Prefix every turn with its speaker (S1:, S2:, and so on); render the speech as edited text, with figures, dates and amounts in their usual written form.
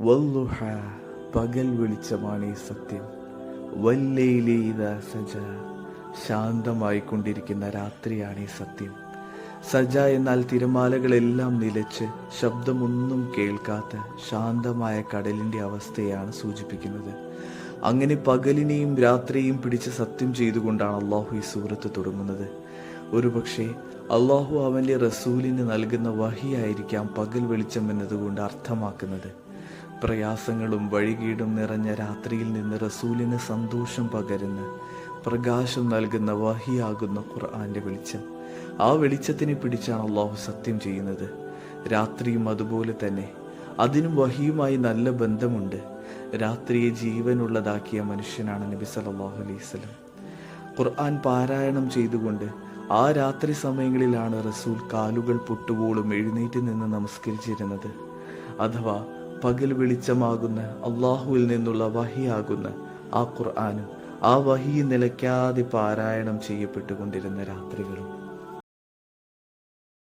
S1: വല്ലുഹ, പകൽ വെളിച്ചമാണ് ഈ സത്യം. വല്ലൈലി ഇദാ സജ, ശാന്തമായിക്കൊണ്ടിരിക്കുന്ന രാത്രിയാണ് ഈ സത്യം. സജ എന്നാൽ തിരമാലകളെല്ലാം നിലച്ച് ശബ്ദമൊന്നും കേൾക്കാത്ത ശാന്തമായ കടലിൻ്റെ അവസ്ഥയാണ് സൂചിപ്പിക്കുന്നത്. അങ്ങനെ പകലിനെയും രാത്രിയെയും പിടിച്ച് സത്യം ചെയ്തുകൊണ്ടാണ് അള്ളാഹു ഈ സൂറത്ത് തുടങ്ങുന്നത്. ഒരുപക്ഷെ അള്ളാഹു അവൻ്റെ റസൂലിന് നൽകുന്ന വഹിയായിരിക്കാം പകൽ വെളിച്ചം എന്നതുകൊണ്ട് അർത്ഥമാക്കുന്നത്. പ്രയാസങ്ങളും വഴികേടും നിറഞ്ഞ രാത്രിയിൽ നിന്ന് റസൂലിന് സന്തോഷം പകരുന്ന, പ്രകാശം നൽകുന്ന വഹിയാകുന്ന ഖുർആന്റെ വെളിച്ചം. ആ വെളിച്ചത്തിനെ പിടിച്ചാണ് അള്ളാഹു സത്യം ചെയ്യുന്നത്. രാത്രിയും അതുപോലെ തന്നെ, അതിനും വഹിയുമായി നല്ല ബന്ധമുണ്ട്. രാത്രിയെ ജീവനുള്ളതാക്കിയ മനുഷ്യനാണ് നബി സല്ലല്ലാഹു അലൈഹി വസല്ലം. ഖുർആൻ പാരായണം ചെയ്തുകൊണ്ട് ആ രാത്രി സമയങ്ങളിലാണ് റസൂൽ കാലുകൾ പൊട്ടുപോളും എഴുന്നേറ്റ് നിന്ന് നമസ്കരിച്ചിരുന്നത്. അഥവാ പകൽ വെളിച്ചമാകുന്ന അള്ളാഹുവിൽ നിന്നുള്ള വഹിയാകുന്ന ആ ഖുർആനും ആ വഹി നിലയ്ക്കാതെ പാരായണം ചെയ്യപ്പെട്ടുകൊണ്ടിരുന്ന രാത്രികളും.